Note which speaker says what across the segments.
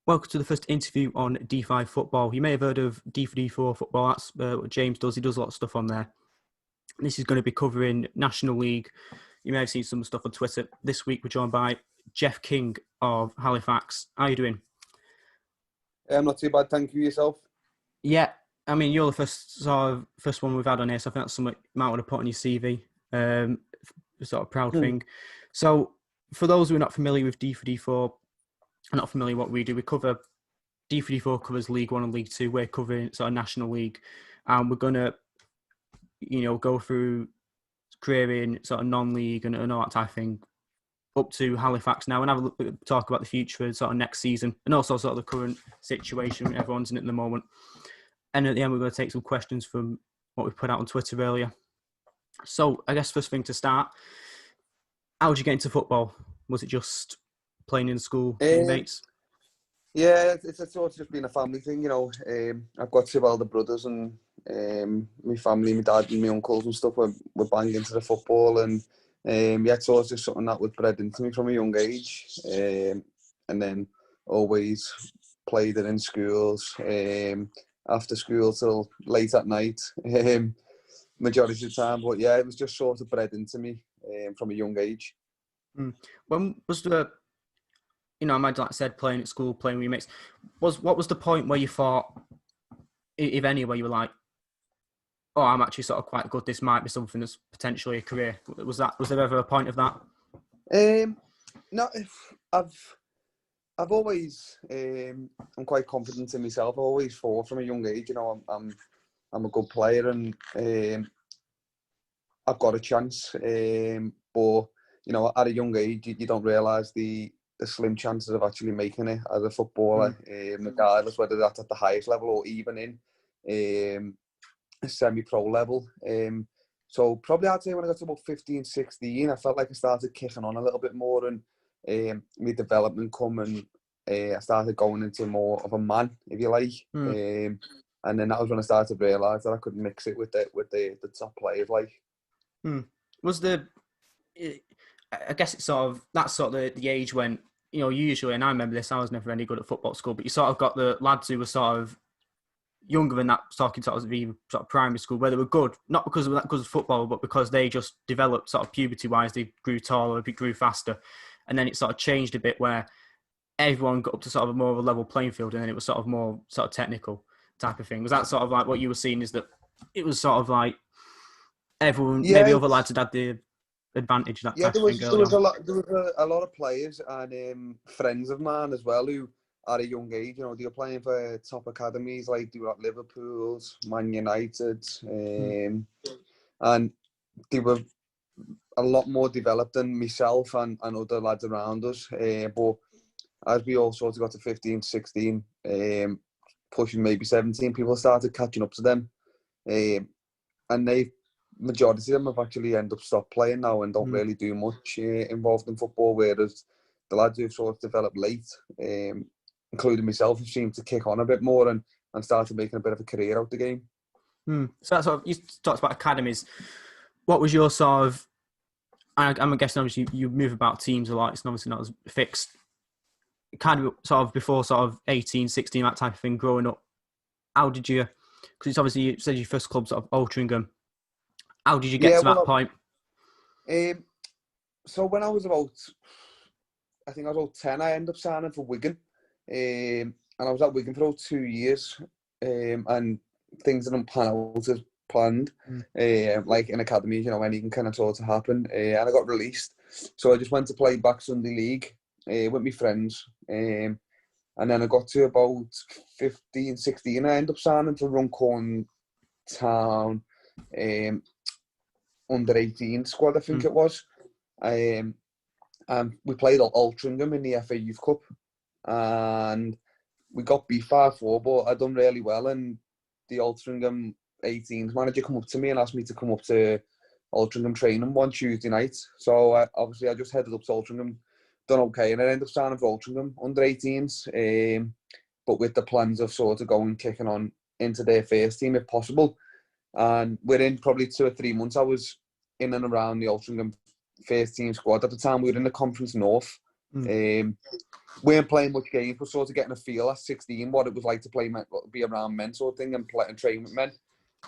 Speaker 1: Welcome to the first interview on D5 football. You may have heard of D4D4 football. That's what James does. He does a lot of stuff on there. This is going to be covering National League. You may have seen some stuff on Twitter. This week we're joined by Jeff King of Halifax. How are you doing?
Speaker 2: I'm not too bad, thank you. Yourself?
Speaker 1: Yeah, I mean, you're the first one we've had on here, so I think that's something you might want to put on your CV. Sort of proud thing. So, for those who are not familiar with D4D4, not familiar what we do, we cover D4D4 covers League One and League Two. We're covering sort of National League, and we're gonna, go through career in sort of non-league and all that type of thing, up to Halifax now, and have a talk about the future sort of next season, and also sort of the current situation everyone's in at the moment. And at the end, we're going to take some questions from what we put out on Twitter earlier. So, I guess first thing to start, how did you get into football? Was it just playing in school with your mates?
Speaker 2: Yeah, it's sort of just been a family thing, I've got two elder brothers, and my family, my dad and my uncles and stuff were banging into the football, and it's sort of just something that was bred into me from a young age, and then always played it in schools, after school till late at night, majority of the time. But yeah, it was just sort of bred into me from a young age.
Speaker 1: When was the, I might like I said, playing at school, playing with your mates, what was the point where you thought, if any, where you were like, oh, I'm actually sort of quite good, this might be something that's potentially a career? Was there ever a point of that?
Speaker 2: No, I've always, I'm quite confident in myself. I've always thought from a young age, I'm a good player, and I've got a chance. But at a young age, you don't realise the slim chances of actually making it as a footballer, regardless whether that's at the highest level or even in a semi-pro level. So probably I'd say when I got to about 15, 16, I felt like I started kicking on a little bit more, and my development come, and I started going into more of a man, if you like. And then that was when I started to realise that I could mix it with the top players, like.
Speaker 1: Was I guess it's that's sort of the age when, usually, and I remember this, I was never any good at football at school, but you sort of got the lads who were sort of younger than that, talking sort of even sort of primary school, where they were good, not because of that, because of football, but because they just developed sort of puberty-wise, they grew taller, they grew faster, and then it sort of changed a bit where everyone got up to sort of more of a level playing field, and then it was sort of more sort of technical type of thing. Was that sort of like what you were seeing, is that it was sort of like everyone, maybe other lads had the advantage, that type of thing?
Speaker 2: There was a lot of players and friends of mine as well who, at a young age, they were playing for top academies, like they were at Liverpool's, Man United, and they were a lot more developed than myself and other lads around us. But as we all sort of got to 15, 16, pushing maybe 17, people started catching up to them, and majority of them have actually ended up stopped playing now and don't really do much involved in football, whereas the lads who've sort of developed late, including myself, have seemed to kick on a bit more and started making a bit of a career out the game.
Speaker 1: So that's sort of, you talked about academies. What was your sort of, I'm guessing obviously you move about teams a lot, it's obviously not as fixed, kind of sort of before sort of 18, 16, that type of thing, growing up, how did you, because it's obviously, you said your first club sort of Altrincham, how did you get to that point?
Speaker 2: So when I was about, I think I was about 10, I ended up signing for Wigan. And I was at Wigan for about 2 years. And things didn't pan out as planned. Like in academies, anything kind of sort of happen. And I got released. So I just went to play back Sunday League with my friends. And then I got to about 15, 16. I ended up signing for Runcorn Town. Under 18 squad, I think it was. And we played Altrincham in the FA Youth Cup, and we got beat 5-4, but I done really well. And the Altrincham 18s manager come up to me and asked me to come up to Altrincham training one Tuesday night. So obviously I just headed up to Altrincham, done okay, and I ended up signing for Altrincham under 18s, but with the plans of sort of going kicking on into their first team if possible. And within probably 2 or 3 months, I was in and around the Altrincham first team squad. At the time, we were in the Conference North, Weren't playing much games, but sort of getting a feel at 16 what it was like to be around men sort of thing and play and train with men.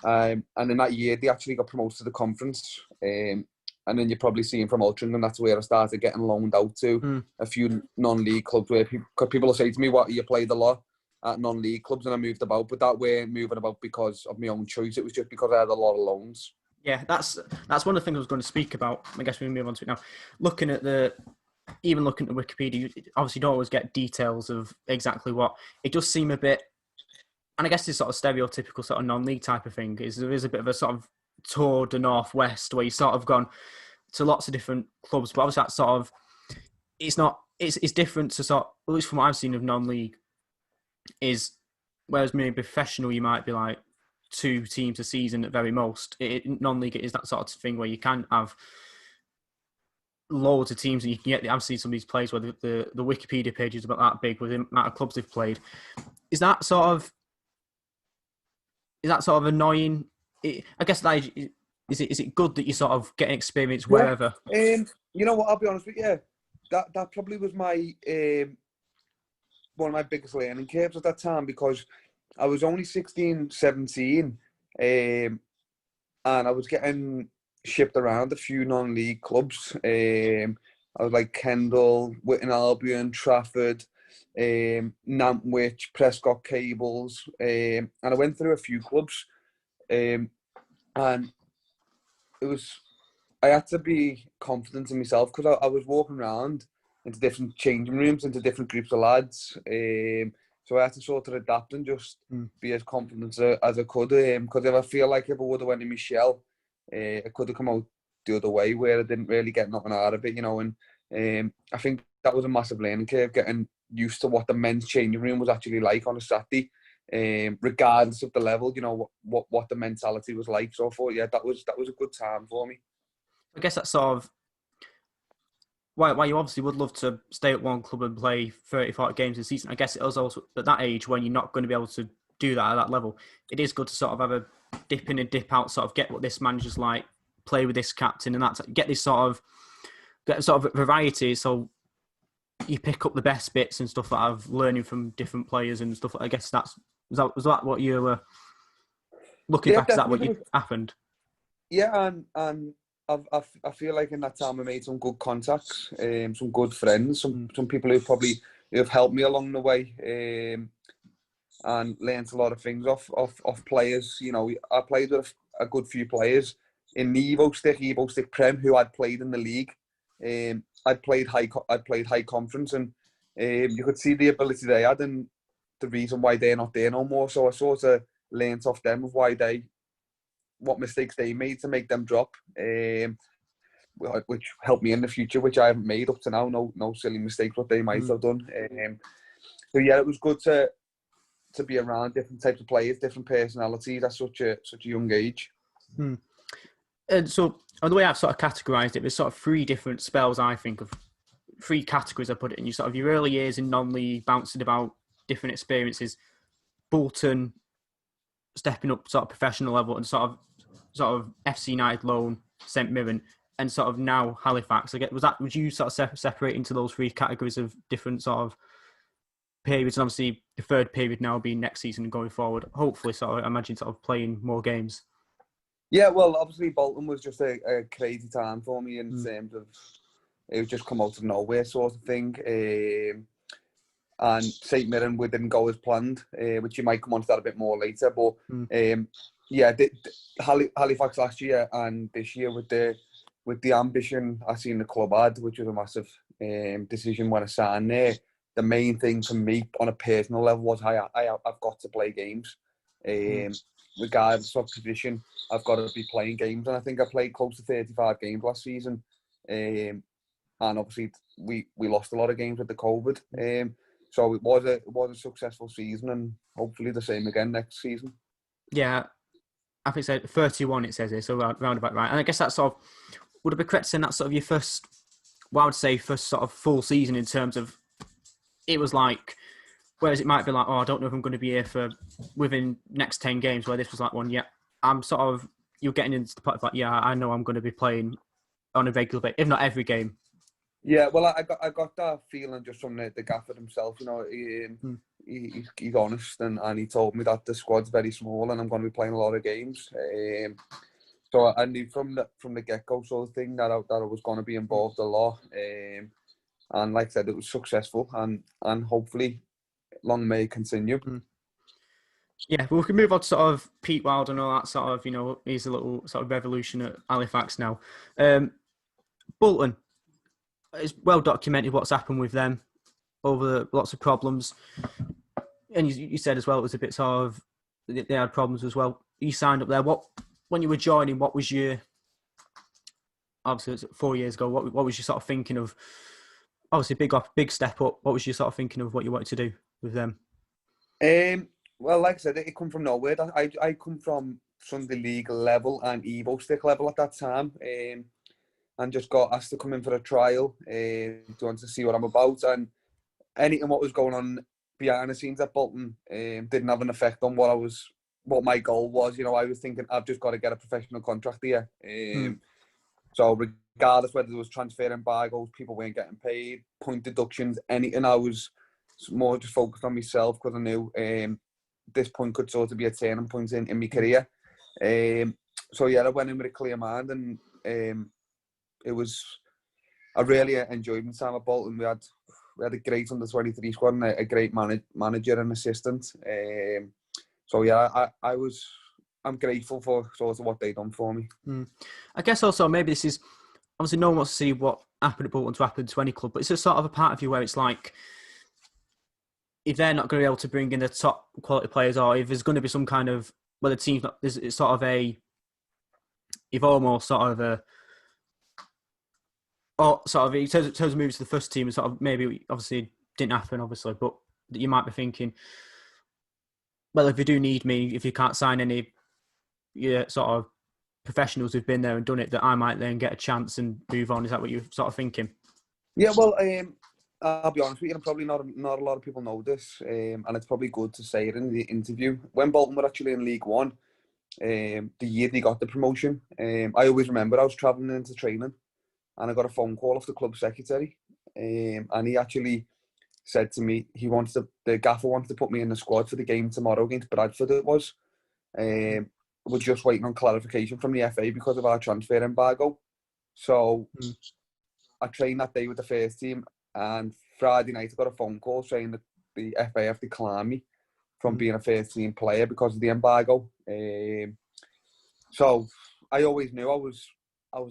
Speaker 2: And in that year, they actually got promoted to the conference. And then you're probably seeing from Altrincham, that's where I started getting loaned out to a few non-league clubs where people will say to me, "What, you played a lot at non-league clubs?" And I moved about, but that way moving about because of my own choice. It was just because I had a lot of loans.
Speaker 1: Yeah, that's one of the things I was going to speak about. I guess we can move on to it now. Looking at Wikipedia, you obviously don't always get details of exactly what. It does seem a bit, and I guess this sort of stereotypical sort of non-league type of thing, is there is a bit of a sort of tour de Northwest where you sort of gone to lots of different clubs, but obviously that's sort of, it's different to sort of, at least from what I've seen of non-league, is whereas maybe professional you might be like 2 teams a season at very most. Non-league is that sort of thing where you can have loads of teams and you can get, I've seen some of these players where the Wikipedia page is about that big with the amount of clubs they've played. Is that sort of annoying? I guess that is it good that you sort of get experience wherever?
Speaker 2: You know what, I'll be honest with you, that probably was my one of my biggest learning curves at that time, because I was only 16, 17, and I was getting shipped around a few non-league clubs. I was like Kendal, Witton Albion, Trafford, Nantwich, Prescott Cables, and I went through a few clubs, and I had to be confident in myself, because I was walking around into different changing rooms, into different groups of lads. So I had to sort of adapt and just be as confident as I could. Because if I would have went in my shell, I could have come out the other way where I didn't really get nothing out of it, you know. And I think that was a massive learning curve, getting used to what the men's changing room was actually like on a Saturday, regardless of the level, you know, what the mentality was like. So I thought, yeah, that was a good time for me.
Speaker 1: I guess that's sort of why you obviously would love to stay at one club and play 30, 40 games a season. I guess it was also at that age when you're not going to be able to do that at that level. It is good to sort of have a dip in and dip out, sort of get what this manager's like, play with this captain, and get this sort of variety. So you pick up the best bits and stuff that I've learning from different players and stuff. I guess was that what you were looking back? Is that what happened?
Speaker 2: Yeah, and I feel like in that time I made some good contacts, some good friends, some people who have helped me along the way, and learned a lot of things off players. You know, I played with a good few players in the Evo Stick Prem who I'd played in the league. I'd played high conference, and you could see the ability they had and the reason why they're not there no more. So I sort of learnt off them of what mistakes they made to make them drop, which helped me in the future, which I haven't made up to now. No silly mistakes what they might have done. So yeah, it was good to be around different types of players, different personalities at such a young age.
Speaker 1: And so the way I've sort of categorised it, there's sort of 3 different spells, I think, of 3 categories I put it in. You sort of your early years in non-league, bouncing about different experiences, Bolton stepping up sort of professional level, and sort of FC United loan, St Mirren, and sort of now Halifax. Would you sort of separate into those 3 categories of different sort of periods? And obviously the third period now being next season and going forward, hopefully sort of I imagine sort of playing more games.
Speaker 2: Yeah, well, obviously Bolton was just a crazy time for me in terms of it was just come out of nowhere sort of thing. And St Mirren, we didn't go as planned, which you might come on to that a bit more later. But Halifax last year and this year with the ambition I seen the club had, which was a massive decision when I signed there. The main thing for me on a personal level was I've got to play games. Regardless of position, I've got to be playing games, and I think I played close to 35 games last season. And obviously we lost a lot of games with the COVID. So it was a successful season, and hopefully the same again next season.
Speaker 1: Yeah, I think it's 31. It says here, so round about right. And I guess that's sort of, would it be correct saying that's sort of your first, well, I would say first sort of full season in terms of it was like. Whereas it might be like, oh, I don't know if I'm going to be here for within next 10 games, where this was like one, yeah, I'm sort of, you're getting into the part of like, yeah, I know I'm going to be playing on a regular basis, if not every game.
Speaker 2: Yeah, well, I got that feeling just from the gaffer himself. You know, he's honest, and he told me that the squad's very small, and I'm going to be playing a lot of games. So I knew from the get go sort of thing that I was going to be involved a lot. And like I said, it was successful, and hopefully, long may it continue.
Speaker 1: Yeah, well, we can move on to sort of Pete Wild and all that sort of, you know, he's a little sort of revolution at Halifax now. Bolton, it's well documented what's happened with them over lots of problems. And you said as well, it was a bit sort of, they had problems as well. You signed up there. When you were joining, what was your, obviously it was 4 years ago, what was your sort of thinking of, obviously big step up, what was your sort of thinking of what you wanted to do with them?
Speaker 2: Well, like I said, it come from nowhere. I come from Sunday League level and Evo Stick level at that time, and just got asked to come in for a trial to want to see what I'm about. And anything what was going on behind the scenes at Bolton didn't have an effect on what my goal was. You know, I was thinking I've just got to get a professional contract here. So regardless whether there was transfer embargoes, people weren't getting paid, point deductions, anything, I was more just focused on myself because I knew this point could sort of be a turning point in my career. So yeah, I went in with a clear mind, and I really enjoyed my time at Bolton. We had a great under-23 squad and a great manager and assistant. So yeah, I'm grateful for sort of what they've done for me.
Speaker 1: I guess also maybe this is, obviously no one wants to see what happened at Bolton to happen to any club, but it's a sort of a part of you where it's like, if they're not going to be able to bring in the top quality players, or if there's going to be some kind of, well, the team's not, it's sort of a, you've almost sort of a, or sort of, in terms of moving to the first team, sort of maybe obviously didn't happen, obviously, but you might be thinking, well, if you do need me, if you can't sign any sort of professionals who've been there and done it, that I might then get a chance and move on. Is that what you're sort of thinking?
Speaker 2: Yeah, well, I'll be honest with you, and probably not a lot of people know this, and it's probably good to say it in the interview. When Bolton were actually in League One, the year they got the promotion, I always remember I was travelling into training, and I got a phone call off the club secretary, and he actually said to me the gaffer wanted to put me in the squad for the game tomorrow against Bradford. It was. We're just waiting on clarification from the FA because of our transfer embargo. So I trained that day with the first team, and Friday night I got a phone call saying that the FA have declined me from being a first team player because of the embargo. So I always knew I was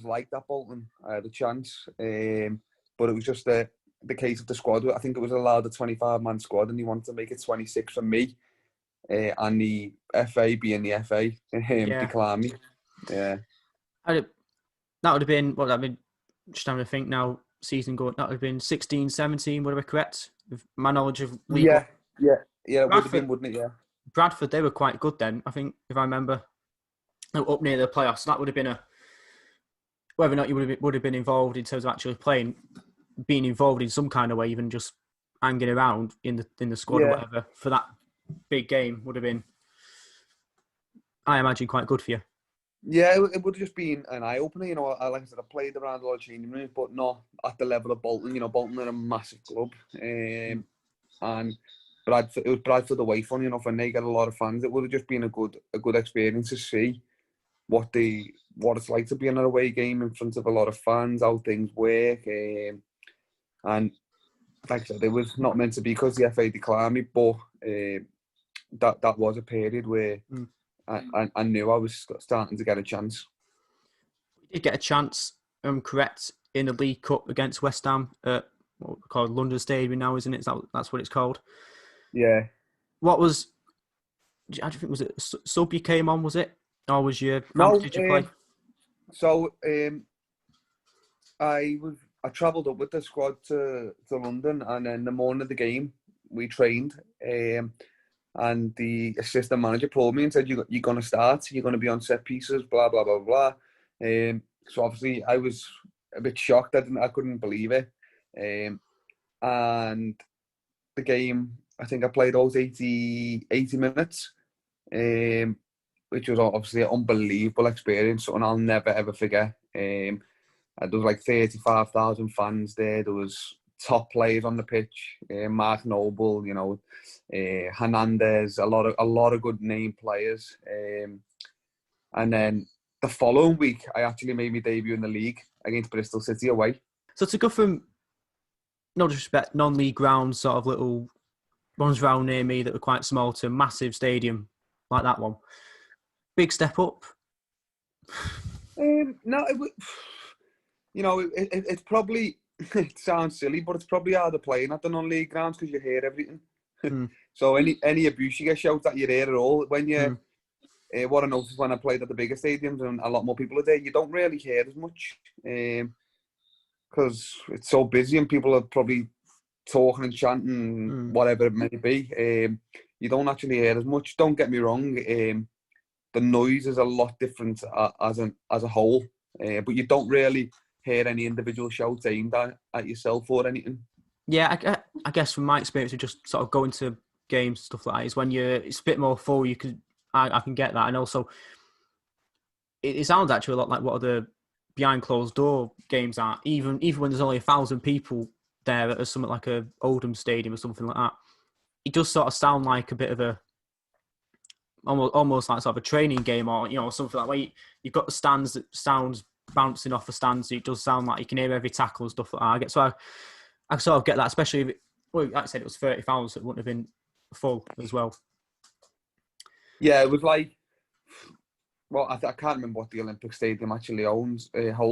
Speaker 2: like that Bolton. I had a chance, but it was just the case of the squad. I think it was allowed a 25-man squad, and he wanted to make it 26 for me. And the FA being the FA, decline me. Yeah.
Speaker 1: That would have been, what, just having to think now, season going, that would have been 16, 17, would I be correct? With my knowledge of League One.
Speaker 2: Yeah, it would have been, wouldn't it? Yeah.
Speaker 1: Bradford, they were quite good then, I think, if I remember. Up near the playoffs, that would have been whether or not you would have been involved in terms of actually playing, being involved in some kind of way, even just hanging around in the squad or whatever, for that big game would have been, I imagine, quite good for you.
Speaker 2: Yeah, it would have just been an eye-opener. You know, like I said, I played around a lot of changing rooms, but not at the level of Bolton. You know, Bolton are a massive club. And Bradford, it was Bradford away from, you know, when they get a lot of fans, it would have just been a good experience to see what it's like to be in an away game in front of a lot of fans, how things work. And like I said, it was not meant to be because the FA declined me, but that was a period where I knew I was starting to get a chance.
Speaker 1: You did get a chance, correct, in the League Cup against West Ham at what we call London Stadium now, isn't it? That's what it's called.
Speaker 2: Yeah.
Speaker 1: What was? I think was it sub you came on? Was it? Or was you? How much did you play?
Speaker 2: So I travelled up with the squad to London, and then the morning of the game we trained. And the assistant manager pulled me and said, "You're going to start. You're going to be on set pieces. Blah blah blah blah." So obviously I was a bit shocked. I couldn't believe it. And the game, I think I played those 80 minutes, which was obviously an unbelievable experience, something I'll never ever forget. There was like 35,000 fans there. There was top players on the pitch. Mark Noble, Hernandez, a lot of good name players. And then the following week, I actually made my debut in the league against Bristol City away.
Speaker 1: So to go from, no disrespect, non-league grounds, sort of little ones around near me that were quite small, to a massive stadium like that one, big step up.
Speaker 2: No, it's probably, it sounds silly, but it's probably harder playing at the non-league grounds because you hear everything. So any abuse you get shouted at, you hear it all. When you, what I noticed when I played at the bigger stadiums and a lot more people are there, you don't really hear as much because it's so busy and people are probably talking and chanting, whatever it may be. You don't actually hear as much. Don't get me wrong. The noise is a lot different as a whole, but you don't really hear any individual shouts aimed at yourself or anything.
Speaker 1: Yeah, I guess from my experience of just sort of going to games and stuff like that is when it's a bit more full. I can get that, and also it sounds actually a lot like what the behind closed door games are. Even when there's only 1,000 people there at something like a Oldham Stadium or something like that, it does sort of sound like a bit of a almost like sort of a training game, or something like where you've got the stands that sounds bouncing off the stands. So it does sound like you can hear every tackle and stuff like that. I sort of get that, especially if like I said, it was 30,000, so it wouldn't have been full as well.
Speaker 2: Yeah, it was like, well, I can't remember what the Olympic Stadium actually holds.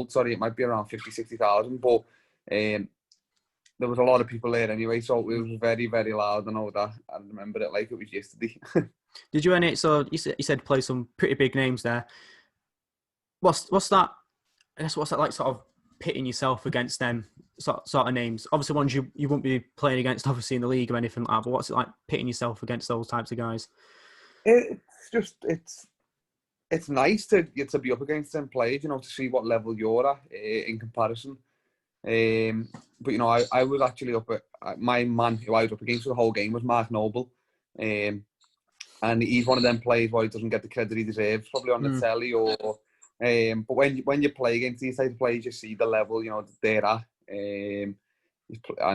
Speaker 2: Sorry, it might be around 50,000-60,000, but there was a lot of people there anyway, so it was very, very loud. I know that. I remember it like it was yesterday.
Speaker 1: Did you any? So you said play some pretty big names there. What's that? I guess what's that like? Sort of pitting yourself against them sort of names. Obviously, ones you won't be playing against, obviously in the league or anything like that. But what's it like pitting yourself against those types of guys?
Speaker 2: It's nice to be up against them players, to see what level you're at in comparison. But I was actually up at my man who I was up against for the whole game was Mark Noble, and he's one of them players where he doesn't get the credit he deserves, probably on the telly or. But when you play against these types of players, you see the level that they're at. And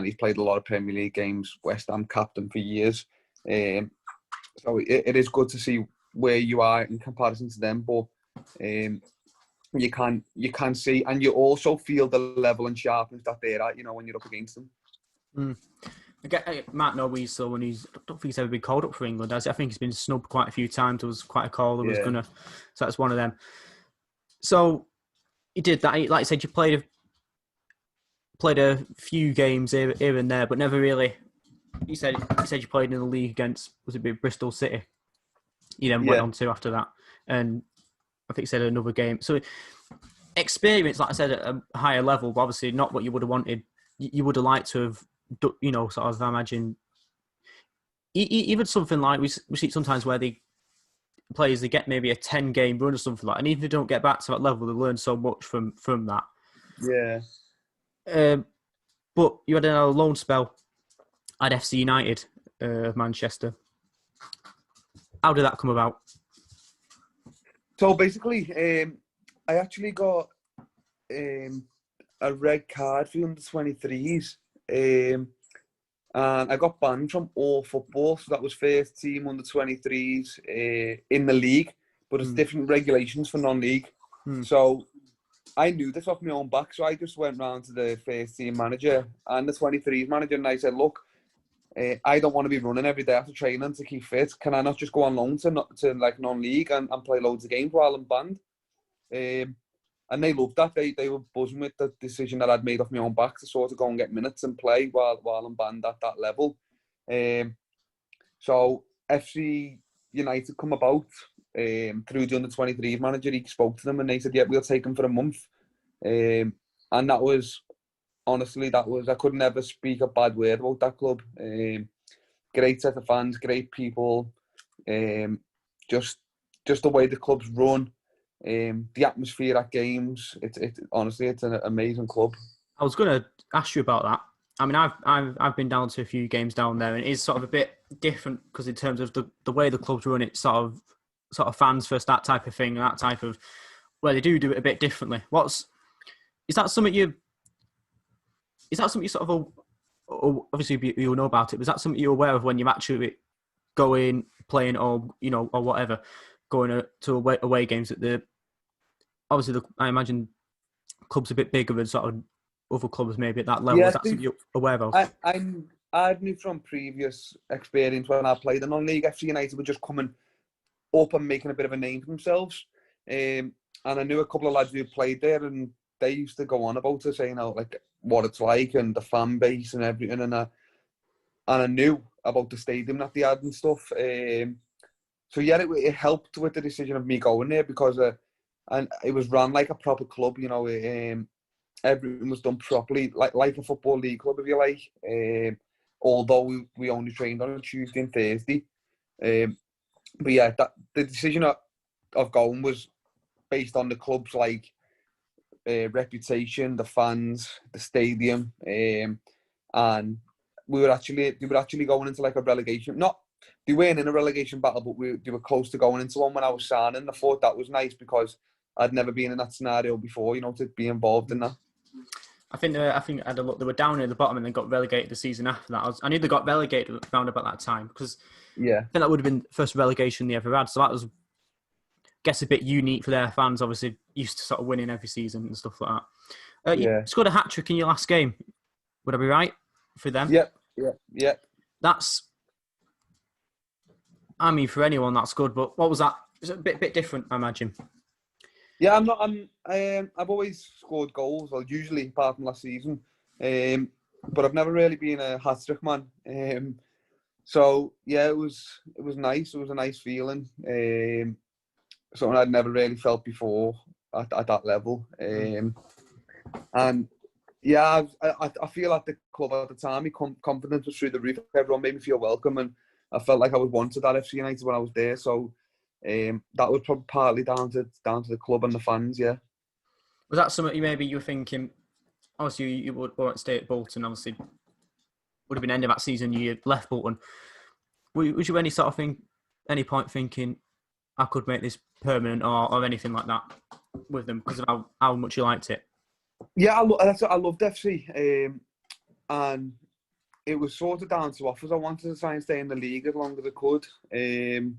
Speaker 2: he's played a lot of Premier League games. West Ham captain for years. So it is good to see where you are in comparison to them, but you can see, and you also feel the level and sharpness that they're at, when you're up against them.
Speaker 1: I get Matt Noble, so I don't think he's ever been called up for England, has he? I think he's been snubbed quite a few times. There was quite a call that was gonna, so that's one of them. So he did that. Like I said, you played a few games here and there, but never really. You said you played in the league against, was it Bristol City? You then went on to after that, and I think you said another game. So experience, like I said, at a higher level, but obviously not what you would have wanted. You would have liked to have, sort of, I imagine, even something like we see sometimes where the players, they get maybe a 10-game run or something like that, and even if they don't get back to that level, they learn so much from that.
Speaker 2: Yeah.
Speaker 1: But you had a loan spell at FC United of Manchester. How did that come about?
Speaker 2: So basically, I actually got a red card for the under-23s, and I got banned from all football. So that was first team under-23s in the league, but it's different regulations for non-league. So I knew this off my own back, so I just went round to the first team manager and the 23s manager, and I said, look, I don't want to be running every day after training to keep fit. Can I not just go on loan to like non-league and play loads of games while I'm banned? And they loved that. They were buzzing with the decision that I'd made off my own back to sort of go and get minutes and play while I'm banned at that level. So FC United come about through the under-23s manager. He spoke to them and they said, yeah, we'll take him for a month. And that was, honestly, I could never speak a bad word about that club. Great set of fans, great people. Just the way the club's run, the atmosphere at games. Honestly, it's an amazing club.
Speaker 1: I was going to ask you about that. I mean, I've been down to a few games down there, and it is sort of a bit different because in terms of the way the club's run, it's sort of fans first, that type of thing, that type of where they do it a bit differently. Is that something you? Is that something you sort of obviously you'll know about it? Was that something you're aware of when you're actually going playing or or whatever, going to away games at the? Obviously, I imagine clubs a bit bigger than sort of other clubs maybe at that level.
Speaker 2: Yeah,
Speaker 1: Is that something you're aware of?
Speaker 2: I knew from previous experience when I played in non-league, FC United were just coming up and making a bit of a name for themselves. And I knew a couple of lads who played there, and they used to go on about it, saying like what it's like and the fan base and everything. And I knew about the stadium that they had and stuff. So yeah, it helped with the decision of me going there because and it was run like a proper club. Everything was done properly, like a football league club, if you like. Although we only trained on a Tuesday and Thursday. But yeah, the decision of going was based on the club's reputation, the fans, the stadium, and they were actually going into like a relegation. They weren't in a relegation battle, but they were close to going into one when I was signing. I thought that was nice because I'd never been in that scenario before, to be involved in that.
Speaker 1: I think I had a look. They were down near the bottom and then got relegated the season after that. I knew they got relegated around about that time because I think that would have been the first relegation they ever had. So that was, I guess, a bit unique for their fans. Obviously, used to sort of winning every season and stuff like that. You scored a hat trick in your last game. Would I be right for them?
Speaker 2: Yeah.
Speaker 1: That's, I mean, for anyone that's good. But what was that? It was a bit different, I imagine.
Speaker 2: Yeah, I've always scored goals, well, usually apart from last season. But I've never really been a hat-trick man. So yeah, it was nice. It was a nice feeling. Something I'd never really felt before at that level. And yeah, I feel at the club at the time, my confidence was through the roof. Everyone made me feel welcome, and I felt like I was wanted at FC United when I was there. So that was probably partly down to the club and the fans. Yeah.
Speaker 1: Was that something you were thinking? Obviously, you won't stay at Bolton. Obviously, would have been end of that season. You left Bolton. Was you any point thinking I could make this permanent or anything like that with them because of how much you liked it?
Speaker 2: Yeah, I loved FC, and it was sort of down to offers. I wanted to try and stay in the league as long as I could, and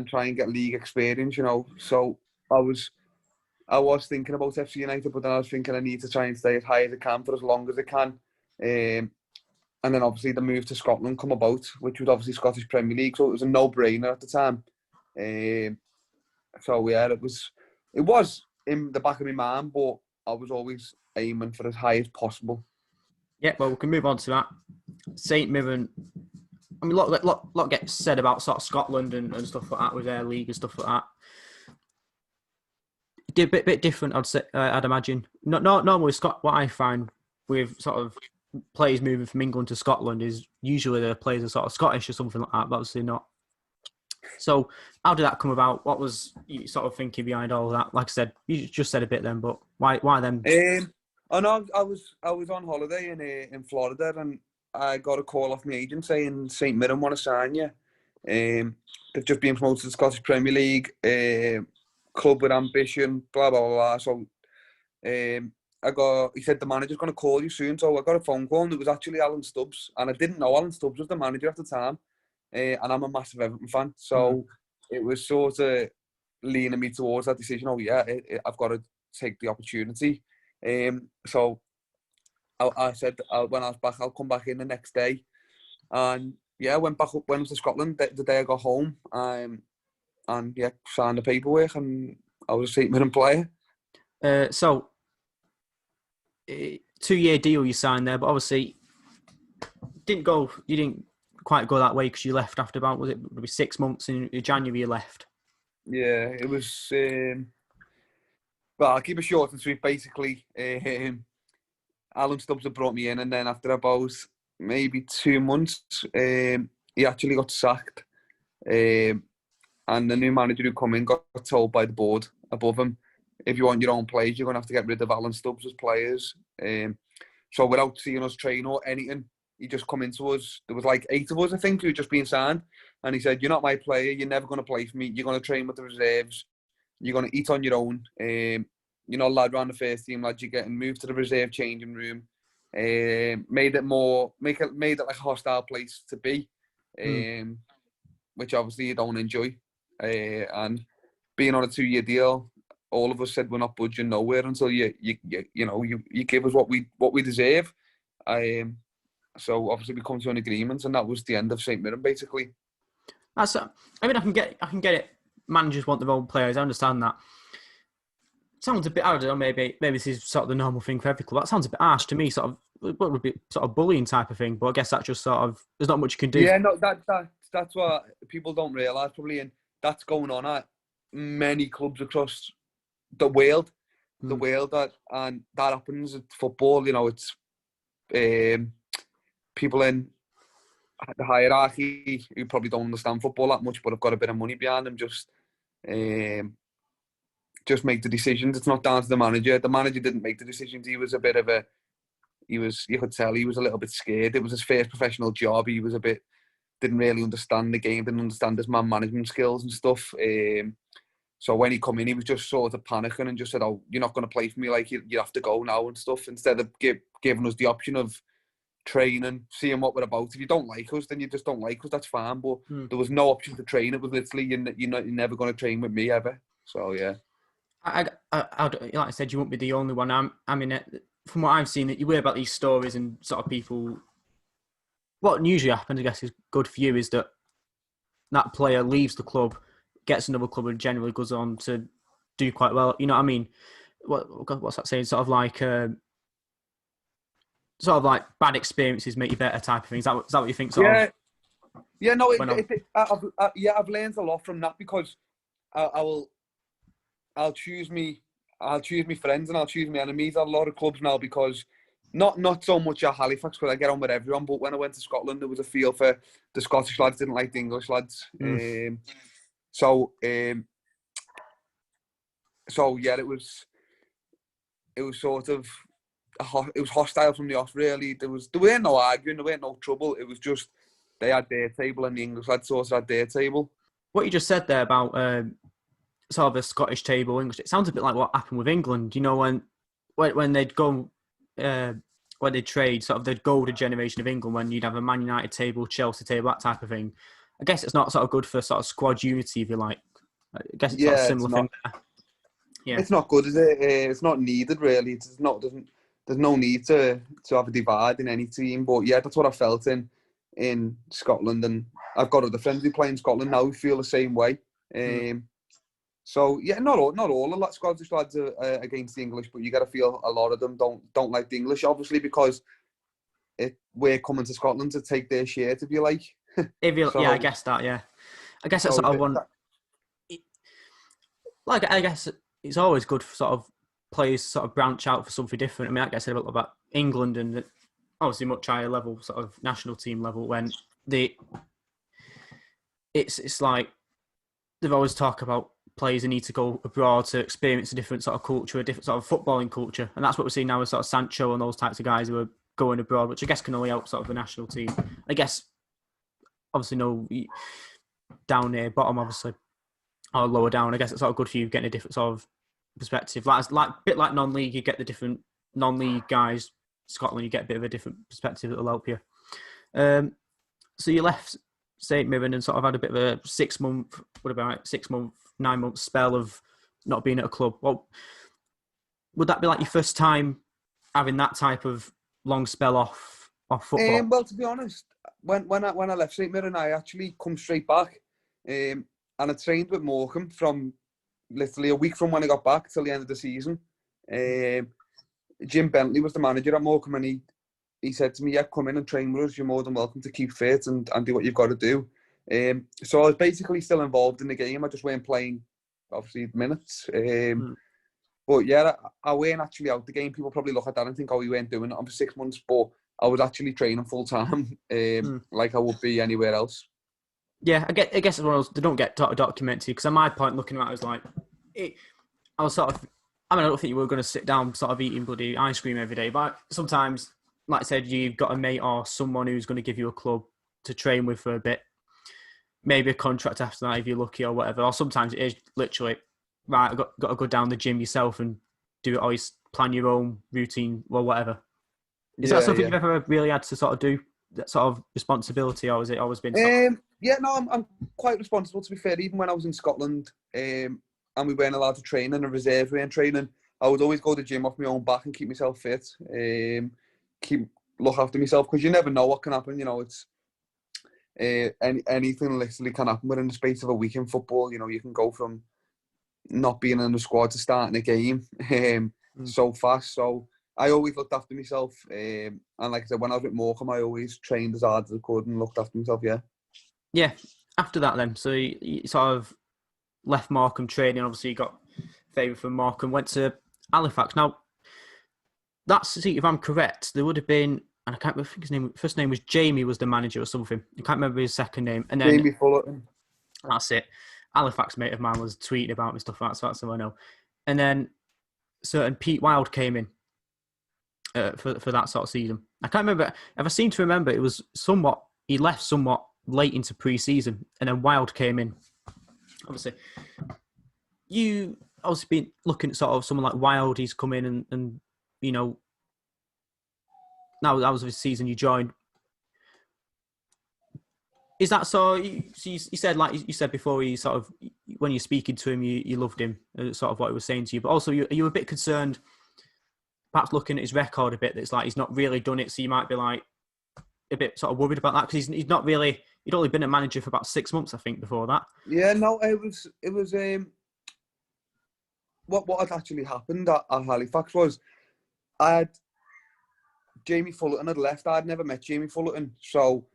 Speaker 2: try and get league experience. So I was thinking about FC United, but then I was thinking I need to try and stay as high as I can for as long as I can. And then obviously the move to Scotland come about, which was obviously Scottish Premier League, so it was a no-brainer at the time. So yeah, it was in the back of my mind, but I was always aiming for as high as possible.
Speaker 1: Yeah, well, we can move on to that. St Mirren. I mean, a lot gets said about sort of Scotland and stuff like that with their league and stuff like that. It did a bit different, I'd imagine. Not normally what I find with sort of players moving from England to Scotland is usually the players are sort of Scottish or something like that, but obviously not. So how did that come about? What was you sort of thinking behind all of that? Like I said, you just said a bit then, but why them?
Speaker 2: I was on holiday in Florida, and I got a call off my agent saying St Mirren want to sign you. They've just been promoted to the Scottish Premier League, club with ambition, blah blah blah. So he said the manager's going to call you soon. So I got a phone call, and it was actually Alan Stubbs, and I didn't know Alan Stubbs was the manager at the time. And I'm a massive Everton fan, so it was sort of leaning me towards that decision. Oh yeah, I've got to take the opportunity. So I said when I was back, I'll come back in the next day, and yeah, went to Scotland the day I got home, and yeah, signed the paperwork, and I was a St Mirren player.
Speaker 1: So 2-year deal you signed there, but obviously you didn't quite go that way because you left after about, was it maybe 6 months in January you left?
Speaker 2: Yeah, it was. Well, I'll keep it short and sweet. Basically, Alan Stubbs had brought me in, and then after about maybe 2 months, he actually got sacked. And the new manager who come in got told by the board above him, if you want your own players, you're going to have to get rid of Alan Stubbs as players. So without seeing us train or anything, he just come into us. There was like 8 of us, I think, who had just been signed. And he said, you're not my player. You're never going to play for me. You're going to train with the reserves. You're going to eat on your own. you're not allowed around the first team, lads. You're getting moved to the reserve changing room. Made it like a hostile place to be, which obviously you don't enjoy. And being on a 2-year deal, all of us said we're not budging nowhere until you give us what we deserve. So obviously we come to an agreement, and that was the end of St Mirren basically.
Speaker 1: I mean, I can get it. Managers want their own players. I understand that. Sounds a bit, I don't know, maybe this is sort of the normal thing for every club. That sounds a bit harsh to me, sort of what would be sort of bullying type of thing. But I guess that's just sort of, there's not much you can do.
Speaker 2: Yeah, no, that's what people don't realise probably, and that's going on at many clubs across the world. And that happens at football. You know, it's people in the hierarchy who probably don't understand football that much, but have got a bit of money behind them, just make the decisions. It's not down to the manager. The manager didn't make the decisions. He was a bit of you could tell he was a little bit scared. It was his first professional job. He was didn't really understand the game, didn't understand his man management skills and stuff. So when he come in, he was just sort of panicking and just said, "Oh, you're not going to play for me. Like you have to go now and stuff." Instead of giving us the option of training, seeing what we're about. If you don't like us, then you just don't like us. That's fine. But there was no option to train. It was literally you're never going to train with me ever. So yeah.
Speaker 1: I like I said, you won't be the only one. I mean, from what I've seen, that you hear about these stories and sort of people. What usually happens, I guess, is good for you is that player leaves the club, gets another club, and generally goes on to do quite well. You know what I mean? What's that saying? Sort of like bad experiences make you better type of thing. Is that what you think?
Speaker 2: Yeah. No. I've learned a lot from that because I'll choose me friends and I'll choose my enemies at a lot of clubs now because not so much at Halifax because I get on with everyone, but when I went to Scotland there was a feel for the Scottish lads didn't like the English lads. So yeah, it was sort of it was hostile from the off really. There weren't no arguing, there weren't no trouble. It was just they had their table and the English lads sort of had their table.
Speaker 1: What you just said there about sort of a Scottish table, English, it sounds a bit like what happened with England. You know, when they'd go, when they'd trade, sort of the golden generation of England, when you'd have a Man United table, Chelsea table, that type of thing. I guess it's not sort of good for sort of squad unity, if you like. I guess it's sort of a similar thing there. Yeah.
Speaker 2: It's not good, is it? It's not needed, really. There's no need to have a divide in any team. But yeah, that's what I felt in Scotland. And I've got other friends who play in Scotland now who feel the same way. So yeah, not all of that Scottish lads are against the English, but you got to feel a lot of them don't like the English, obviously, because we're coming to Scotland to take their share, if you like.
Speaker 1: I guess that. Yeah, I guess that's sort of one. Like I guess it's always good for sort of players to sort of branch out for something different. I mean, like I said about England and obviously much higher level, sort of national team level, when it's like they've always talked about players who need to go abroad to experience a different sort of culture, a different sort of footballing culture. And that's what we're seeing now with sort of Sancho and those types of guys who are going abroad, which I guess can only help sort of the national team. I guess, obviously, no down near bottom, obviously, or lower down. I guess it's sort of good for you getting a different sort of perspective. Like a bit like non-league, you get the different non-league guys. Scotland, you get a bit of a different perspective that'll help you. So you left St Mirren and sort of had a bit of a 9-month spell of not being at a club. Well, would that be like your first time having that type of long spell off football?
Speaker 2: Well, to be honest, when I left St Mirren, I actually come straight back, and I trained with Morecambe from literally a week from when I got back till the end of the season. Jim Bentley was the manager at Morecambe, and he said to me, "Yeah, come in and train with us. You're more than welcome to keep fit and do what you've got to do." So I was basically still involved in the game. I just weren't playing, obviously, minutes. But yeah, I weren't actually out the game. People probably look at that and think, "Oh, you weren't doing it for 6 months." But I was actually training full time, like I would be anywhere else.
Speaker 1: Yeah, I guess it's one of those, they don't get documented, because at my point, looking at it, I was like, I was sort of, I mean, I don't think you were going to sit down sort of eating bloody ice cream every day, but sometimes, like I said, you've got a mate or someone who's going to give you a club to train with for a bit, maybe a contract after that if you're lucky or whatever, or sometimes it is literally, right, I've got to go down the gym yourself and do it, always plan your own routine or whatever. Is that something you've ever really had to sort of do, that sort of responsibility, or has it always been?
Speaker 2: Yeah, no, I'm quite responsible, to be fair. Even when I was in Scotland, and we weren't allowed to train in the reserve, we weren't training, I would always go to the gym off my own back and keep myself fit, look after myself, because you never know what can happen. You know, it's anything literally can happen within the space of a week in football. You know, you can go from not being in the squad to starting a game so fast. So I always looked after myself, and like I said, when I was with Morecambe, I always trained as hard as I could and looked after myself.
Speaker 1: Yeah. After that, then, so you sort of left Morecambe training. Obviously, you got favour from Morecambe, went to Halifax. Now, that's, if I'm correct, there would have been, and I can't remember, I think his name, first name was Jamie, was the manager or something. I can't remember his second name. And then
Speaker 2: Jamie Fullerton.
Speaker 1: That's it. Halifax mate of mine was tweeting about me, stuff like that, so that's how I know. And then certain Pete Wild came in for that sort of season. I can't remember. If I seem to remember, it was he left somewhat late into pre-season, and then Wild came in. Obviously, you obviously been looking at sort of someone like Wild. He's come in and you know, now that was the season you joined. Is that so? You said, like you said before, you sort of, when you're speaking to him, you loved him, sort of what he was saying to you. But also, are you a bit concerned, perhaps looking at his record a bit, that's like he's not really done it, so you might be like a bit sort of worried about that, because he's not really, he'd only been a manager for about 6 months, I think, before that.
Speaker 2: Yeah, no, it was what had actually happened at Halifax was, I had Jamie Fullerton had left. I'd never met Jamie Fullerton, so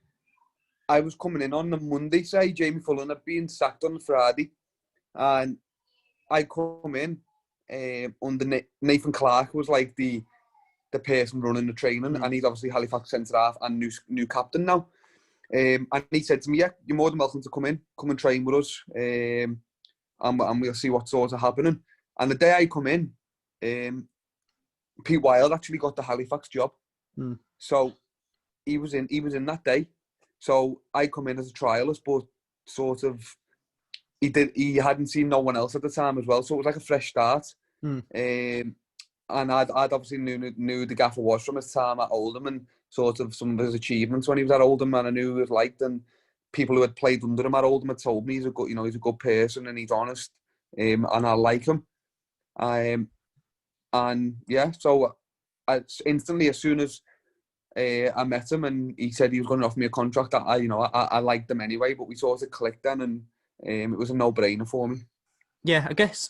Speaker 2: I was coming in on the Monday, say Jamie Fullerton had been sacked on the Friday, and I come in under Nathan Clark, was like the person running the training, and he's obviously Halifax centre half and new captain now. And he said to me, "Yeah, you're more than welcome to come and train with us, and we'll see what sort of happening." And the day I come in, Pete Wild actually got the Halifax job, so he was in that day. So I come in as a trialist, but sort of he hadn't seen no one else at the time as well, so it was like a fresh start. And I'd obviously knew the gaffer was from his time at Oldham, and sort of some of his achievements when he was at Oldham, and I knew he was liked, and people who had played under him at Oldham had told me he's a good person and he's honest, and I like him. And yeah, so I instantly, as soon as I met him and he said he was going to offer me a contract, I liked him anyway, but we sort of clicked then, and it was a no-brainer for me.
Speaker 1: Yeah, I guess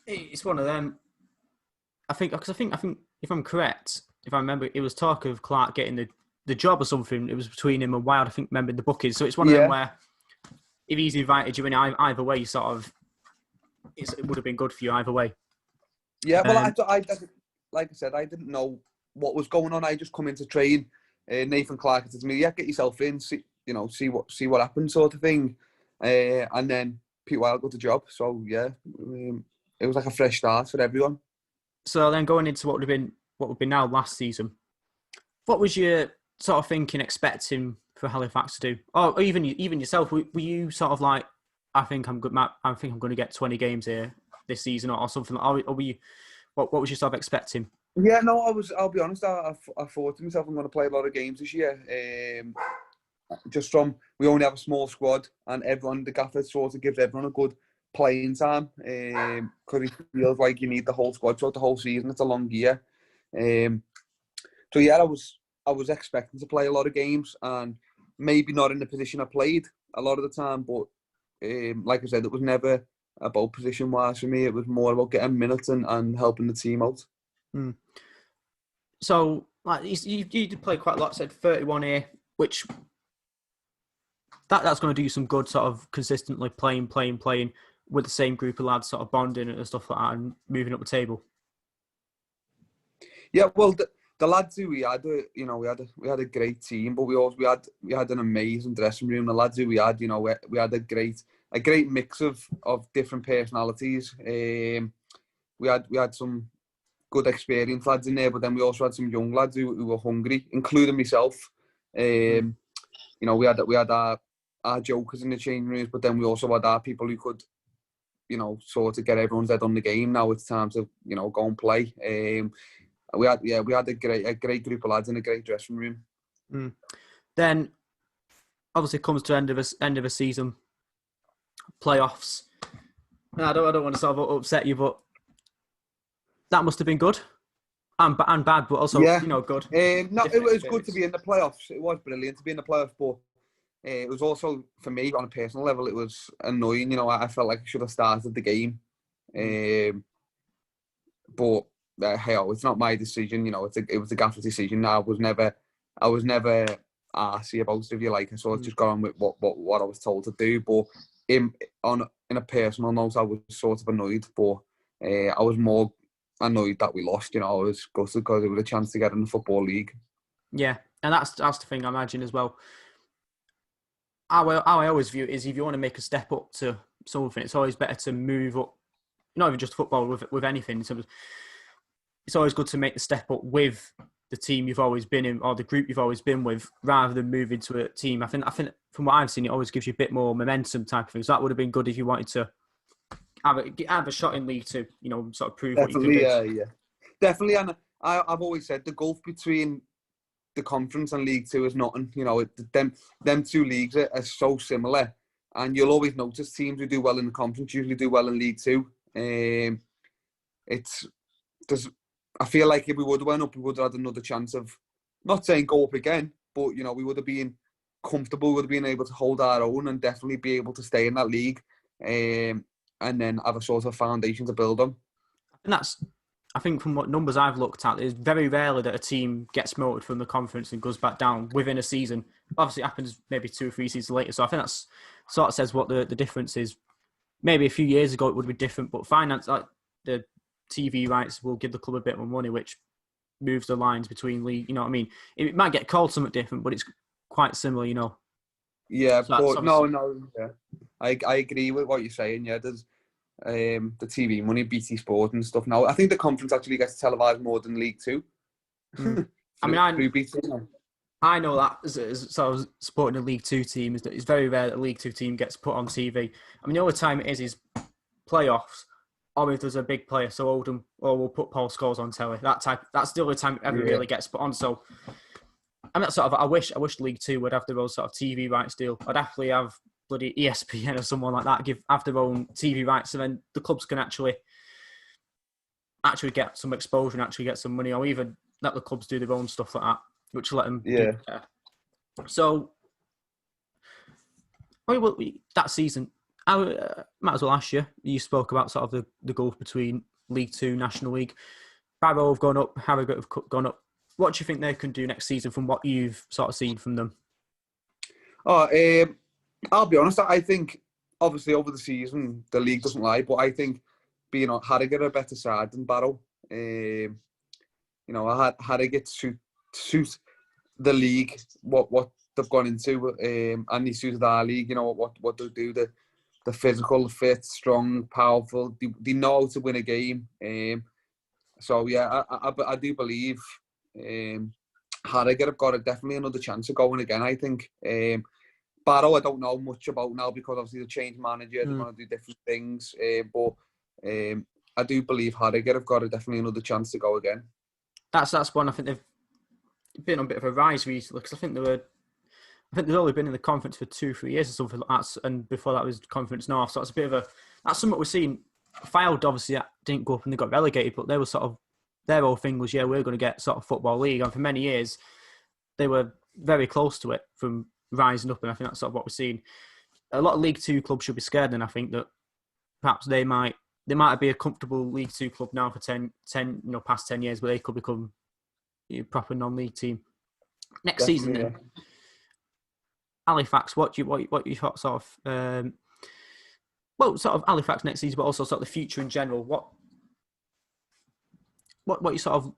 Speaker 1: it's one of them. I think if I'm correct, if I remember, it was talk of Clark getting the job or something. It was between him and Wild, I think, remember the bookings. So it's one of them where if he's invited you in either way, sort of, it would have been good for you either way.
Speaker 2: Yeah, well, I like I said, I didn't know what was going on. I just come in to train. Nathan Clark said to me, "Yeah, get yourself in, see what happens," sort of thing. And then Pete Wild got the job. So yeah, it was like a fresh start for everyone.
Speaker 1: So then going into what would be now last season, what was your sort of thinking, expecting for Halifax to do, or even yourself? Were you sort of like, I think I'm good, Matt, I think I'm going to get 20 games here this season, or something? Or were you, what was you sort of expecting?
Speaker 2: Yeah, no, I'll be honest. I thought to myself, I'm going to play a lot of games this year. Just from, we only have a small squad, and the gaffer sort of gives everyone a good playing time, because it feels like you need the whole squad throughout the whole season. It's a long year. So yeah, I was expecting to play a lot of games, and maybe not in the position I played a lot of the time, but like I said, it was never about position wise for me. It was more about getting minutes and helping the team out.
Speaker 1: So like you did play quite a lot. Said 31 here, which that's going to do some good, sort of consistently playing with the same group of lads, sort of bonding and stuff like that, and moving up the table.
Speaker 2: Yeah, well, the lads who we had, we had a great team, but we had an amazing dressing room. The lads who we had, we had a great mix of different personalities. We had some good experienced lads in there, but then we also had some young lads who were hungry, including myself. We had our jokers in the changing rooms, but then we also had our people who could, sort of get everyone's head on the game. Now it's time to, go and play. We had a great group of lads in a great dressing room.
Speaker 1: Then, obviously, it comes to end of a season, playoffs. I don't want to sort of upset you, but that must have been good and bad, but also good.
Speaker 2: No, it was good to be in the playoffs. It was brilliant to be in the playoffs, but it was also, for me, on a personal level, it was annoying. I felt like I should have started the game, but hey, it's not my decision. It was the gaffer's decision. I was never arsey about it, if you like. I sort of just got on with what I was told to do. But in a personal note, I was sort of annoyed, but I was more annoyed that we lost. I was gutted because it was a chance to get in the Football League.
Speaker 1: Yeah, and that's the thing I imagine as well. How I always view it is, if you want to make a step up to something, it's always better to move up. Not even just football, with anything. It's always good to make the step up with the team you've always been in or the group you've always been with, rather than moving to a team. I think from what I've seen, it always gives you a bit more momentum type of thing. So that would have been good if you wanted to have a shot in League Two, sort of prove what you can do.
Speaker 2: Yeah. Definitely. And I've always said the gulf between the conference and League Two is nothing. Them two leagues are so similar, and you'll always notice teams who do well in the conference usually do well in League Two. I feel like if we would have went up, we would have had another chance of, not saying go up again, but we would have been comfortable, we would have been able to hold our own and definitely be able to stay in that league, and then have a sort of foundation to build on.
Speaker 1: And I think from what numbers I've looked at, it's very rarely that a team gets promoted from the conference and goes back down within a season. Obviously, it happens maybe 2 or 3 seasons later. So I think that's sort of says what the difference is. Maybe a few years ago it would be different, but finance, like the TV rights, will give the club a bit more money, which moves the lines between league. You know what I mean? It might get called something different, but it's quite similar.
Speaker 2: Yeah,
Speaker 1: so
Speaker 2: but no. Yeah, I agree with what you're saying. Yeah, there's the TV money, BT Sport and stuff. Now I think the conference actually gets televised more than League Two.
Speaker 1: I mean,
Speaker 2: through BT.
Speaker 1: I know that as I was supporting a League Two team, is that it's very rare that a League Two team gets put on TV. I mean, the only time it is playoffs, or if there's a big player, so Oldham, or we'll put Paul Scholes on telly. That's the only time it ever really gets put on. So I'm not I wish League Two would have their own sort of TV rights deal. I'd happily have bloody ESPN or someone like that have their own TV rights, and then the clubs can actually get some exposure and actually get some money, or even let the clubs do their own stuff like that, which will let them do better. So, that season, I might as well ask you. You spoke about sort of the gulf between League Two, National League. Barrow have gone up, Harrogate have gone up. What do you think they can do next season from what you've sort of seen from them?
Speaker 2: I'll be honest. I think obviously over the season the league doesn't lie, but I think being on Harrogate are a better side than Barrow. Harrogate suit the league what they've gone into, and they suited our league. What they do, the physical, fit, strong, powerful. They know how to win a game. So yeah, I do believe Harrogate have got definitely another chance of going again. I think. Barrow, I don't know much about now because obviously they changed manager, they're going to do different things. But I do believe Harrogate have got definitely another chance to go again. That's
Speaker 1: one. I think they've been on a bit of a rise recently, because I think they've only been in the conference for 2-3 years or something like that, and before that was Conference North. So it's a bit of that's something we're seeing. Fylde obviously didn't go up and they got relegated, but they were sort of, their whole thing was, we're going to get sort of Football League, and for many years they were very close to it from rising up, and I think that's sort of what we're seeing. A lot of League Two clubs should be scared, and I think that perhaps they might be a comfortable League Two club now for 10 past 10 years, but they could become a proper non-league team next season. Then Halifax, what you sort of sort of Halifax next season, but also sort of the future in general. What you sort of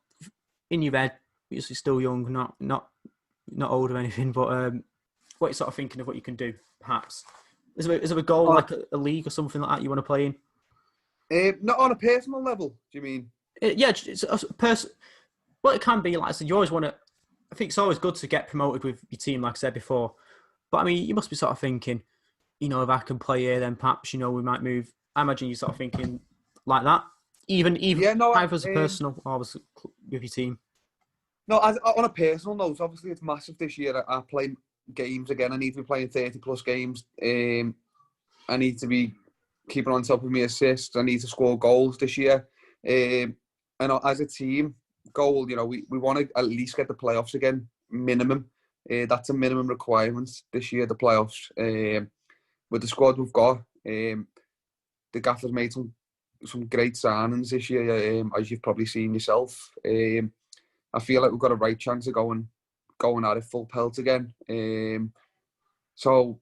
Speaker 1: in your head? You're still young, not old or anything, but what you're sort of thinking of what you can do, perhaps. Is there a goal, like a league or something like that you want to play in?
Speaker 2: Not on a personal level, do you mean?
Speaker 1: It's a well, it can be, like I said, you always want to, I think it's always good to get promoted with your team, like I said before. But I mean, you must be sort of thinking, if I can play here, then perhaps, we might move I imagine you're sort of thinking like that. Even either as a personal or as with your team.
Speaker 2: No, on a personal note, obviously it's massive this year. I play games again. I need to be playing 30+ games. I need to be keeping on top of my assists. I need to score goals this year. And as a team goal, we want to at least get the playoffs again, minimum. That's a minimum requirement this year, the playoffs. With the squad we've got, the gaffer's made some great signings this year, as you've probably seen yourself. I feel like we've got a right chance of going at it full pelt again. So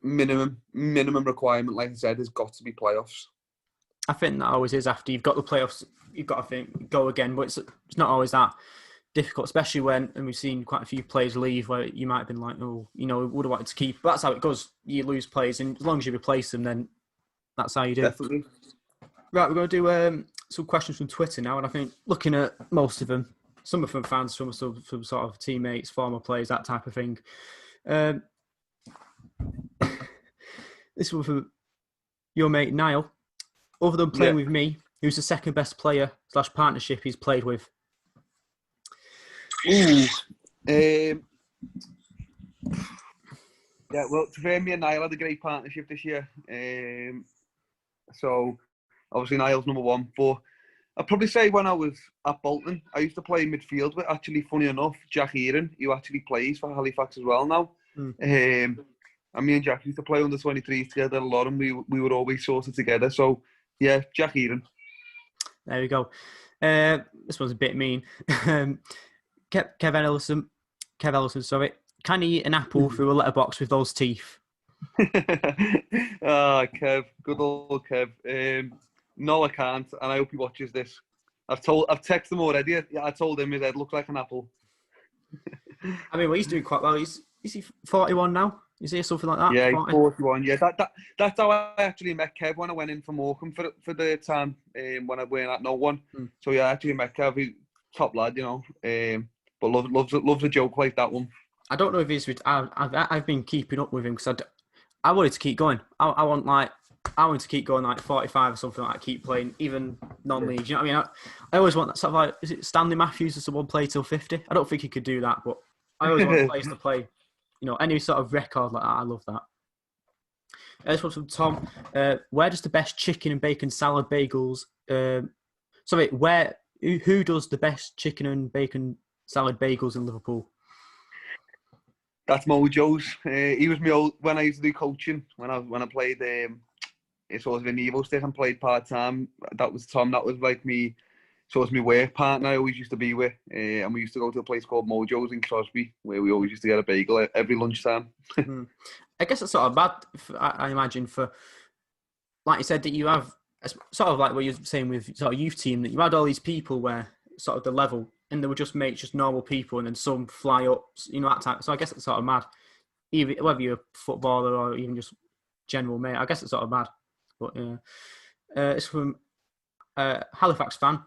Speaker 2: minimum requirement, like I said, has got to be playoffs.
Speaker 1: I think that always is. After you've got the playoffs, you've got to think go again, but it's not always that difficult, especially when, and we've seen quite a few players leave where you might have been like, oh, would have wanted to keep. But that's how it goes. You lose players, and as long as you replace them, then that's how you do.
Speaker 2: Definitely.
Speaker 1: Right, we're going to do some questions from Twitter now, and I think looking at most of them, some are from fans, some are from sort of teammates, former players, that type of thing. This one from your mate Niall. Other than playing with me, who's the second best player / partnership he's played with?
Speaker 2: Ooh. Yeah, well, to me and Niall had a great partnership this year. So, obviously, Niall's number one. But I'd probably say when I was at Bolton, I used to play midfield with, actually, funny enough, Hadrian, who actually plays for Halifax as well now. And me and Jack used to play under 23s together a lot, and we were always sort of together. So, yeah, Hadrian.
Speaker 1: There we go. This one's a bit mean. Kev Ellison, sorry. Can he eat an apple through a letterbox with those teeth?
Speaker 2: Kev, good old Kev. No, I can't, and I hope he watches this. I've texted him already. I told him his head looked like an apple.
Speaker 1: I mean, well, he's doing quite well. Is he 41 now? Is he something like that?
Speaker 2: Yeah, he's 41. Yeah, that's how I actually met Kev when I went in for Morecambe for the time when I weren't at no one. So yeah, I actually met Kev. He's top lad, but loves a joke like that one.
Speaker 1: I don't know if he's. I've been keeping up with him because I wanted to keep going. I wanted to keep going like 45 or something like that. Keep playing even non-league. You know what I mean? I always want that sort of like. Is it Stanley Matthews or someone play till 50? I don't think he could do that, but I always want players to play. Any sort of record like that. I love that. This one's from Tom. Where does the best chicken and bacon salad bagels? Who does the best chicken and bacon salad bagels in Liverpool?
Speaker 2: That's Mojo's. He was my old when I used to do coaching. When I played, it's sort of an Evo stick and played part time. That was Tom. That was like me. So it's my work partner I always used to be with, and we used to go to a place called Mojo's in Crosby, where we always used to get a bagel every lunchtime.
Speaker 1: I guess it's sort of bad, I imagine, for, like you said, that you have, sort of like what you're saying with sort of youth team, that you had all these people where sort of the level, and they were just mates, just normal people, and then some fly up, that type. So I guess it's sort of mad, even whether you're a footballer or even just general mate. I guess it's sort of mad. But it's from Halifax fan.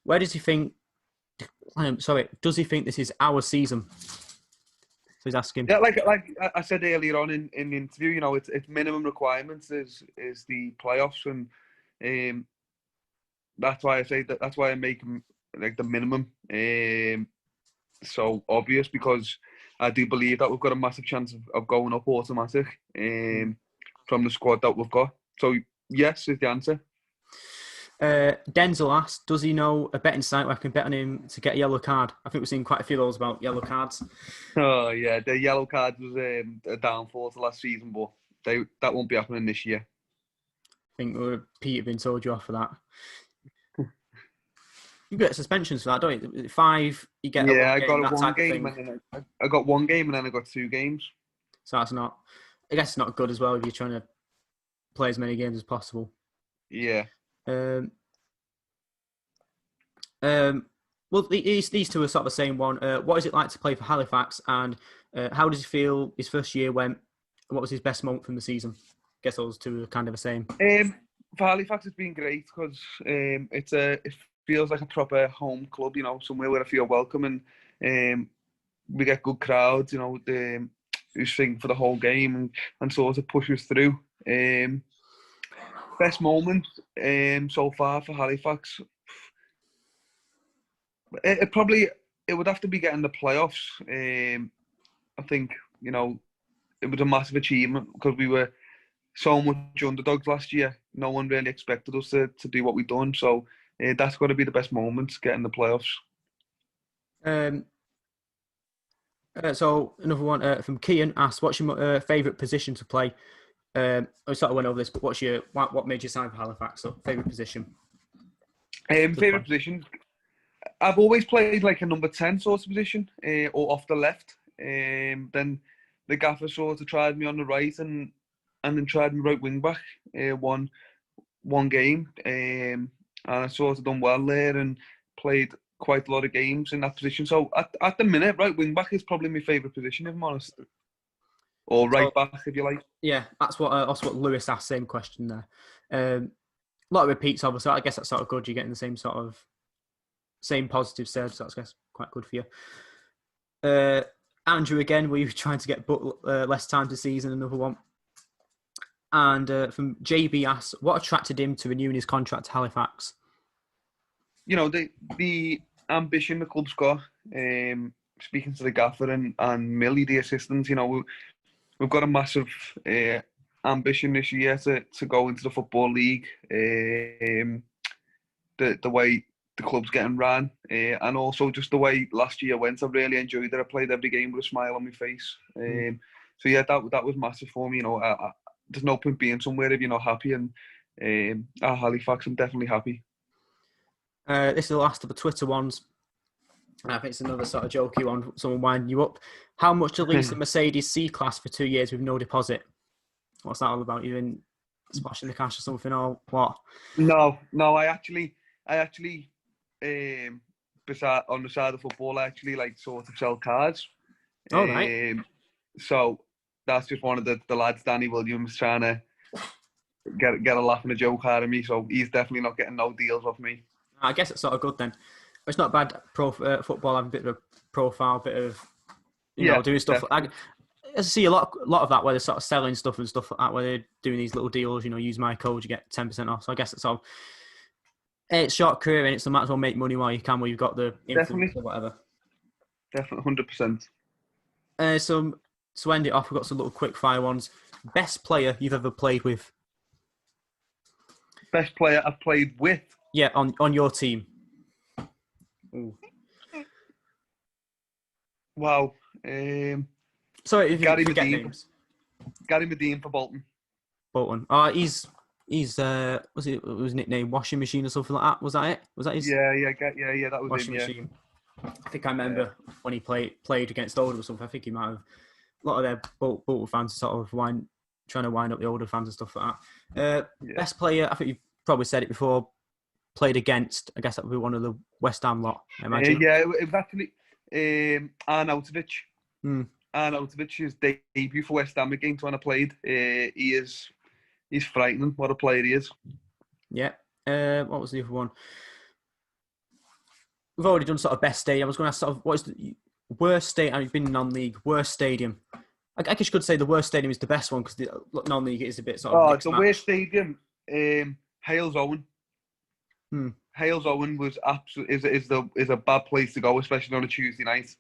Speaker 1: Where does he think? Does he think this is our season? So he's asking.
Speaker 2: Yeah, like I said earlier on in the interview, it's minimum requirements is the playoffs, and that's why I say that. That's why I make them like the minimum. So obvious, because I do believe that we've got a massive chance of going up automatic from the squad that we've got. So yes is the answer.
Speaker 1: Denzel asked, does he know a betting site where I can bet on him to get a yellow card? I think we've seen quite a few of those about yellow cards.
Speaker 2: Oh yeah, the yellow card was a downfall to last season, but that won't be happening this year.
Speaker 1: I think Peter been told you off for that. You get suspensions for that, don't you? 5, you get
Speaker 2: I got one game, and then I got 1 game, and then I got 2 games.
Speaker 1: So that's not. I guess it's not good as well if you're trying to play as many games as possible.
Speaker 2: Yeah.
Speaker 1: Well, these two are sort of the same one. What is it like to play for Halifax, and how does he feel his first year went? What was his best moment from the season? I guess those two are kind of the same.
Speaker 2: For Halifax, it's been great because it feels like a proper home club. Somewhere where I feel welcome, and we get good crowds. Who sing for the whole game and sort of push us through. Best moment so far for Halifax. It would have to be getting the playoffs. I think, you know, it was a massive achievement because we were so much underdogs last year. No one really expected us to do what we've done. So that's got to be the best moment, getting the playoffs.
Speaker 1: So another one from Kian asked, "What's your favourite position to play?" I sort of went over this, but what made you sign for Halifax? So favourite position.
Speaker 2: Favourite position. I've always played like a number 10 sort of position, or off the left. Then the gaffer sort of tried me on the right, and then tried me right wing back. One game, and I sort of done well there and played quite a lot of games in that position. So at the minute, right wing back is probably my favourite position, if I'm honest. Or right back, if you like.
Speaker 1: Yeah, that's what Lewis asked. Same question there. A lot of repeats, obviously. I guess that's sort of good. You're getting the same positive serves. So that's quite good for you. Andrew again, were you trying to get less time to season? Another one. And from JB asks, what attracted him to renewing his contract to Halifax?
Speaker 2: You know, the ambition the club's got. Speaking to the gaffer and Millie, the assistant, you know, we've got a massive ambition this year to go into the Football League. The way the club's getting ran, and also just the way last year went, I really enjoyed it. I played every game with a smile on my face. So yeah, that was massive for me. You know, there's no point being somewhere if you're not happy, and at Halifax, I'm definitely happy.
Speaker 1: This is the last of the Twitter ones. I think it's another sort of jokey one, someone winding you up. How much to lease the Mercedes C-Class for 2 years with no deposit? What's that all about? You been splashing the cash or something, or what?
Speaker 2: No, I actually, beside on the side of football, I actually like sort of sell cars.
Speaker 1: Oh, right.
Speaker 2: So that's just one of the lads, Danny Williams, trying to get a laugh and a joke out of me. So he's definitely not getting no deals off me.
Speaker 1: I guess it's sort of good then. It's not bad football having a bit of a profile, bit of doing stuff. I see a lot of that where they're sort of selling stuff and stuff like that, where they're doing these little deals. You know, use my code, you get 10% off. So I guess it's all. It's short career, and so might as well make money while you can, while you've got the influence or whatever.
Speaker 2: Definitely, 100%.
Speaker 1: So to end it off, we've got some little quick fire ones. Best player you've ever played with?
Speaker 2: Best player I've played with?
Speaker 1: Yeah, on your team. Ooh.
Speaker 2: Wow.
Speaker 1: Sorry, if
Speaker 2: Gary
Speaker 1: you forget
Speaker 2: Medine.
Speaker 1: names.
Speaker 2: Gary Medine for Bolton.
Speaker 1: Bolton. He's was his nickname Washing Machine or something like that? Was that it? Was that his?
Speaker 2: Yeah. That was
Speaker 1: Washing
Speaker 2: him.
Speaker 1: Machine. I think I remember when he played against Oldham or something. I think he might have. A lot of their Bolton fans sort of trying to wind up the older fans and stuff like that. Best player, I think you've probably said it before. Played against, I guess that would be one of the West Ham lot, I imagine.
Speaker 2: It was actually Arnautovic. Arnautovic's debut for West Ham against when I played. He's frightening. What a player he is. Yeah.
Speaker 1: What was the other one? We've already done sort of best stadium. I was going to ask sort of what is the worst stadium? I've been non-league. Worst stadium. I guess you could say the worst stadium is the best one because the non-league is a bit sort of.
Speaker 2: The worst stadium. Hales Owen. Hales Owen was is a bad place to go, especially on a Tuesday night.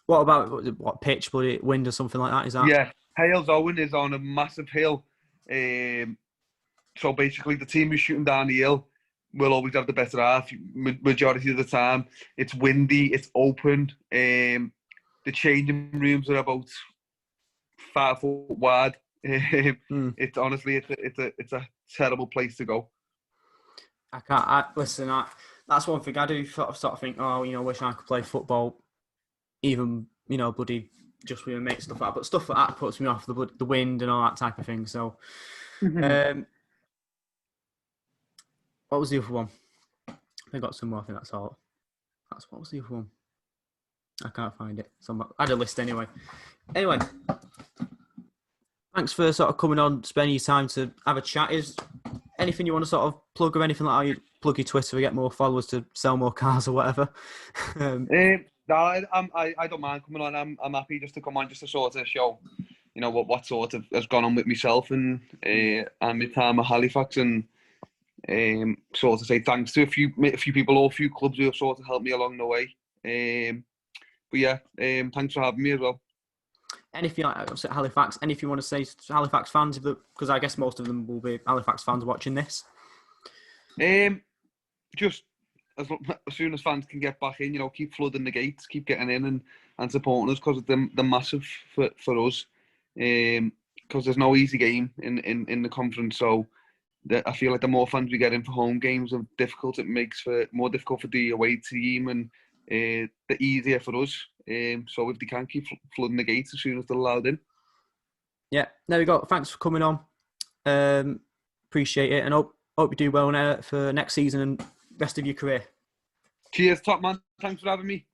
Speaker 1: What about what pitch, bloody wind or something like that? Is that?
Speaker 2: Yeah, Hales Owen is on a massive hill. So basically, the team who's shooting down the hill will always have the better half. Majority of the time, it's windy, it's open. The changing rooms are about 5 foot wide. It's honestly, it's a terrible place to go.
Speaker 1: I can't listen. That's one thing I do sort of think. Wish I could play football, even bloody just with my mates stuff like that. But stuff like that puts me off the wind and all that type of thing. So, what was the other one? I got some more. I think that's all. What was the other one? I can't find it. I had a list anyway. Anyway, thanks for sort of coming on, spending your time to have a chat. Is anything you want to sort of plug or anything like that? You plug your Twitter to get more followers to sell more cars or whatever.
Speaker 2: No, I don't mind coming on. I'm happy just to come on just to sort of show you know, what sort of has gone on with myself and my time at Halifax, and sort of say thanks to a few people or a few clubs who have sort of helped me along the way. But yeah, thanks for having me as well.
Speaker 1: And if you're at Halifax, and if you want to say to Halifax fans, because I guess most of them will be Halifax fans watching this.
Speaker 2: Just as soon as fans can get back in, you know, keep flooding the gates, keep getting in and supporting us, because they're massive for us. Because there's no easy game in the conference, so I feel like the more fans we get in for home games, the difficult it makes more difficult for the away team, and the easier for us. So if they can keep flooding the gates as soon as they're allowed in.
Speaker 1: Yeah, there we go. Thanks for coming on. Appreciate it, and hope you do well for next season and rest of your career.
Speaker 2: Cheers, top man. Thanks for having me.